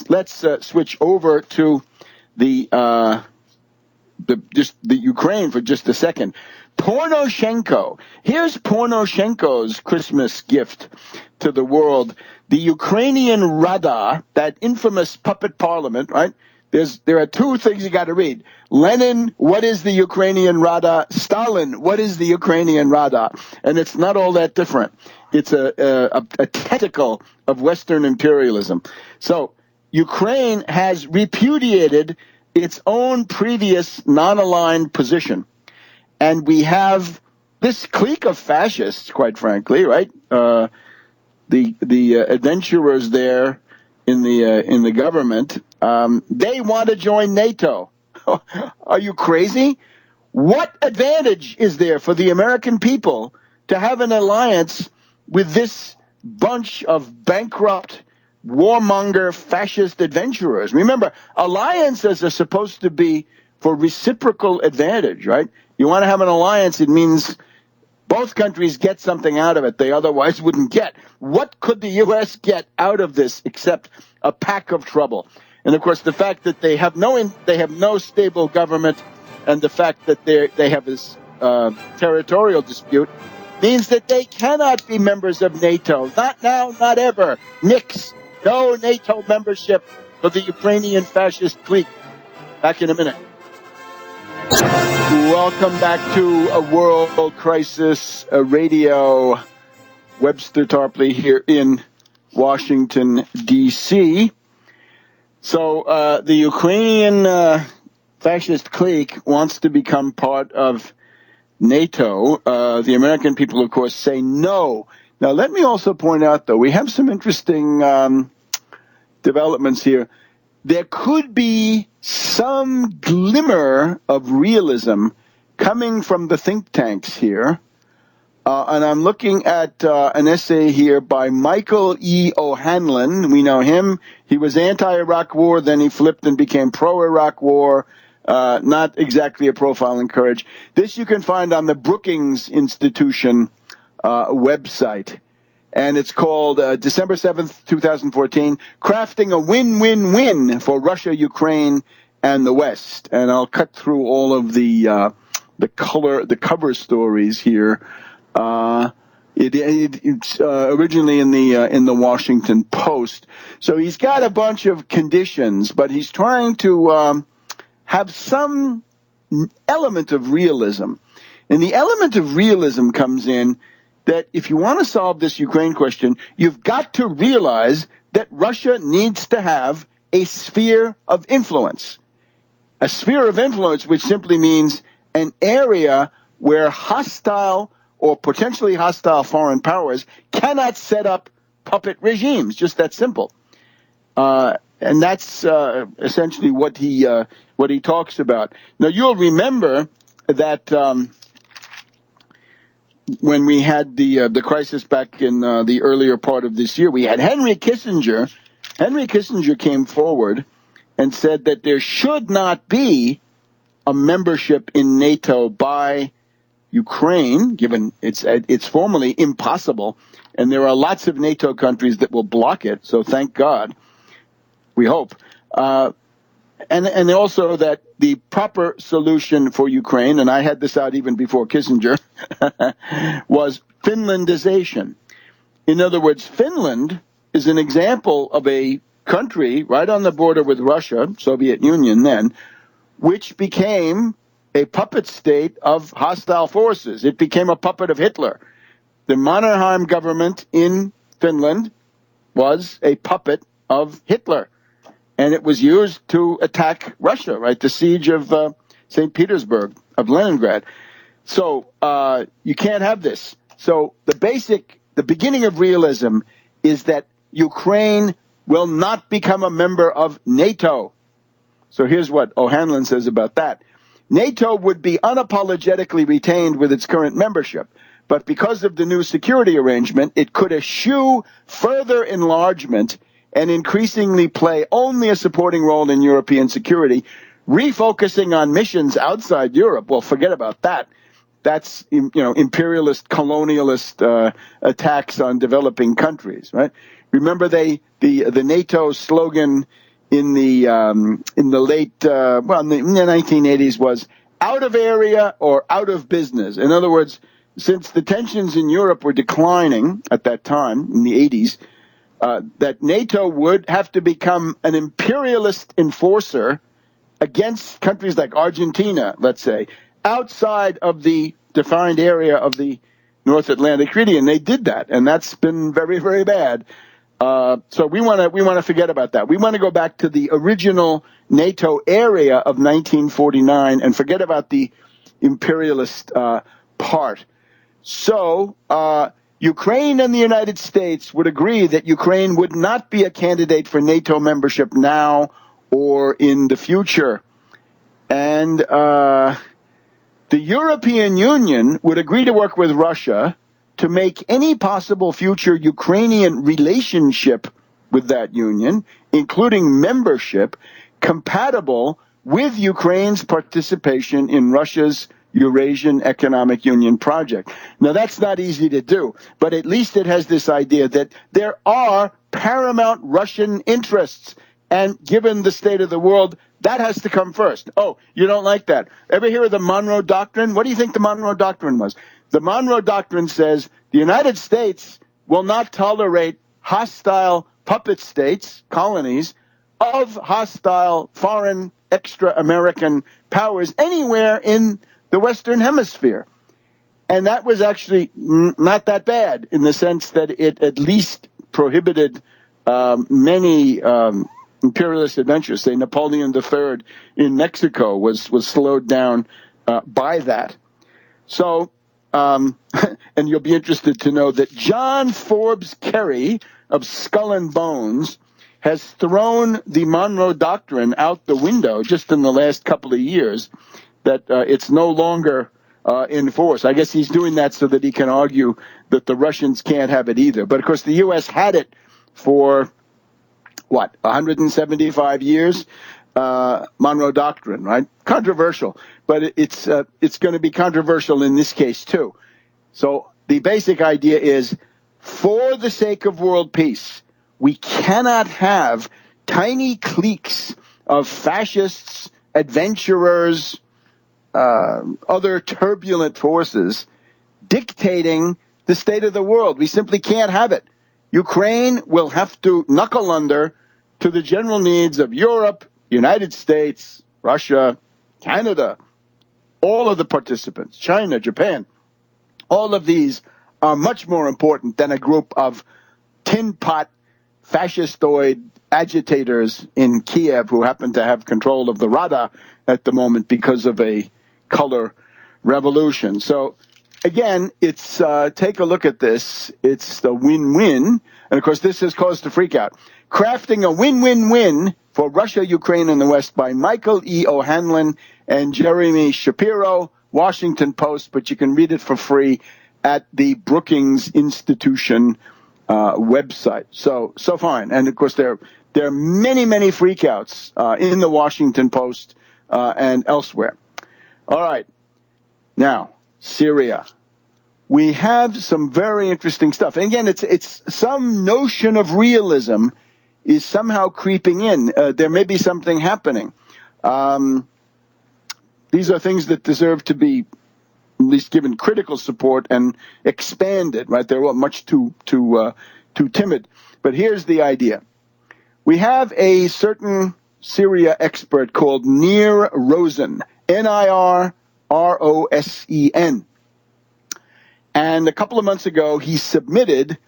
let's switch over to the Ukraine for just a second. Poroshenko. Here's Poroshenko's Christmas gift to the world. The Ukrainian Rada, that infamous puppet parliament, right? There are two things you got to read. Lenin, what is the Ukrainian Rada? Stalin, what is the Ukrainian Rada? And it's not all that different. It's a tentacle of Western imperialism. So Ukraine has repudiated its own previous non-aligned position. And we have this clique of fascists, quite frankly, right? The adventurers there in the government, they want to join NATO. Are you crazy? What advantage is there for the American people to have an alliance with this bunch of bankrupt, warmonger, fascist adventurers? Remember, alliances are supposed to be for reciprocal advantage, right? You want to have an alliance, it means both countries get something out of it they otherwise wouldn't get. What could the U.S. get out of this except a pack of trouble? And of course, the fact that they have no stable government, and the fact that they have this territorial dispute means that they cannot be members of NATO. Not now, not ever. Nix. No NATO membership for the Ukrainian fascist clique. Back in a minute. Welcome back to A World Crisis Radio. Webster Tarpley here in Washington, D.C. So the Ukrainian fascist clique wants to become part of NATO. The American people, of course, say no. Now, let me also point out, though, we have some interesting developments here. There could be some glimmer of realism coming from the think tanks here. And I'm looking at an essay here by Michael E. O'Hanlon. We know him. He was anti-Iraq war, then he flipped and became pro-Iraq war. Not exactly a profile in courage. This you can find on the Brookings Institution website. And it's called December 7th, 2014, Crafting a Win-Win-Win for Russia, Ukraine, and the West. And I'll cut through all of the cover stories here. It's originally in the Washington Post. So he's got a bunch of conditions, but he's trying to have some element of realism. And the element of realism comes in that if you want to solve this Ukraine question, you've got to realize that Russia needs to have a sphere of influence. A sphere of influence, which simply means an area where hostile or potentially hostile foreign powers cannot set up puppet regimes. Just that simple. And that's essentially what he talks about. Now, you'll remember that when we had the crisis back in the earlier part of this year, we had Henry Kissinger. Henry Kissinger came forward and said that there should not be a membership in NATO by Ukraine, given it's formally impossible, and there are lots of NATO countries that will block it. So thank God, we hope. And also that the proper solution for Ukraine, and I had this out even before Kissinger, was Finlandization. In other words, Finland is an example of a country right on the border with Russia, Soviet Union then, which became a puppet state of hostile forces. It became a puppet of Hitler. The Mannerheim government in Finland was a puppet of Hitler. And it was used to attack Russia, right? The siege of St. Petersburg, of Leningrad. So you can't have this. So the beginning of realism is that Ukraine will not become a member of NATO. So here's what O'Hanlon says about that. NATO would be unapologetically retained with its current membership. But because of the new security arrangement, it could eschew further enlargement and increasingly play only a supporting role in European security, refocusing on missions outside Europe. Well, forget about that. That's, imperialist, colonialist attacks on developing countries, right? Remember the NATO slogan in the late in the 1980s was out of area or out of business. In other words, since the tensions in Europe were declining at that time in the 80s, that NATO would have to become an imperialist enforcer against countries like Argentina, let's say, outside of the defined area of the North Atlantic Treaty, and they did that, and that's been very, very bad. So we want to forget about that. We want to go back to the original NATO area of 1949 and forget about the imperialist part. So Ukraine and the United States would agree that Ukraine would not be a candidate for NATO membership now or in the future. And the European Union would agree to work with Russia to make any possible future Ukrainian relationship with that union, including membership, compatible with Ukraine's participation in Russia's Eurasian Economic Union project. Now, that's not easy to do, but at least it has this idea that there are paramount Russian interests, and given the state of the world, that has to come first. Oh, you don't like that. Ever hear of the Monroe Doctrine? What do you think the Monroe Doctrine was? The Monroe Doctrine says the United States will not tolerate hostile puppet states, colonies, of hostile foreign extra-American powers anywhere in the Western Hemisphere. And that was actually not that bad in the sense that it at least prohibited many imperialist adventures. Say Napoleon III in Mexico was slowed down by that. So, and you'll be interested to know that John Forbes Kerry of Skull and Bones has thrown the Monroe Doctrine out the window just in the last couple of years, that it's no longer in force. I guess he's doing that so that he can argue that the Russians can't have it either. But, of course, the U.S. had it for, 175 years? Monroe Doctrine, right? Controversial. But it's going to be controversial in this case, too. So the basic idea is, for the sake of world peace, we cannot have tiny cliques of fascists, adventurers, other turbulent forces dictating the state of the world. We simply can't have it. Ukraine will have to knuckle under to the general needs of Europe, United States, Russia, Canada, all of the participants, China, Japan. All of these are much more important than a group of tin pot fascistoid agitators in Kiev who happen to have control of the Rada at the moment because of a color revolution. So, again, it's take a look at this. It's the win-win. And, of course, this has caused a freak-out. Crafting a win-win-win for Russia, Ukraine, and the West by Michael E. O'Hanlon and Jeremy Shapiro, Washington Post, but you can read it for free at the Brookings Institution website. So fine. And, of course, there are many, many freakouts in the Washington Post and elsewhere. All right. Now, Syria. We have some very interesting stuff. And again, it's some notion of realism is somehow creeping in. There may be something happening. These are things that deserve to be at least given critical support and expanded, right? They're much too timid. But here's the idea. We have a certain Syria expert called Nir Rosen, Nirrosen. And a couple of months ago, he submitted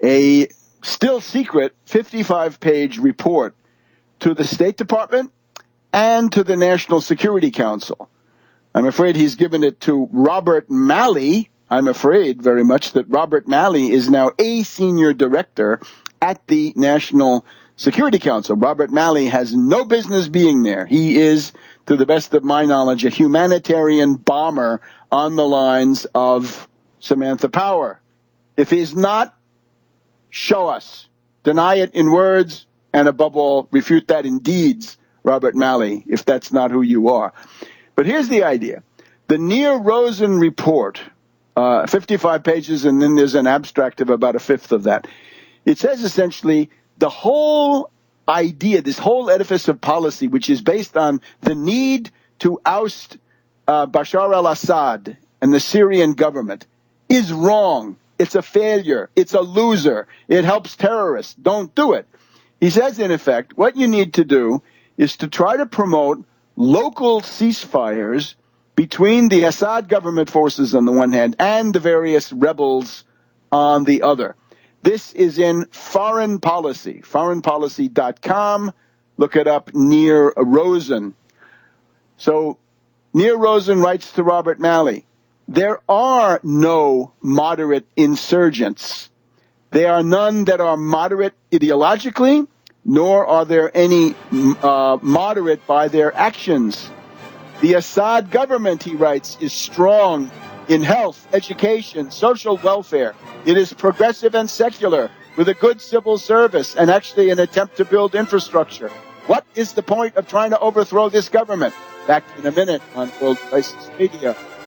a still secret 55-page report to the State Department and to the National Security Council. I'm afraid he's given it to Robert Malley. I'm afraid very much that Robert Malley is now a senior director at the National Security Council. Robert Malley has no business being there. He is, to the best of my knowledge, a humanitarian bomber on the lines of Samantha Power. If he's not, show us. Deny it in words, and above all, refute that in deeds, Robert Malley, if that's not who you are. But here's the idea. The Nir Rosen report, 55 pages, and then there's an abstract of about a fifth of that. It says essentially the whole idea, this whole edifice of policy, which is based on the need to oust Bashar al-Assad and the Syrian government, is wrong. It's a failure. It's a loser. It helps terrorists. Don't do it. He says, in effect, what you need to do is to try to promote local ceasefires between the Assad government forces on the one hand and the various rebels on the other. This is in Foreign Policy, foreignpolicy.com. Look it up, Nir Rosen. So Nir Rosen writes to Robert Malley, there are no moderate insurgents. There are none that are moderate ideologically, nor are there any moderate by their actions. The Assad government, he writes, is strong in health, education, social welfare. It is progressive and secular, with a good civil service and actually an attempt to build infrastructure. What is the point of trying to overthrow this government? Back in a minute on World Crisis Media.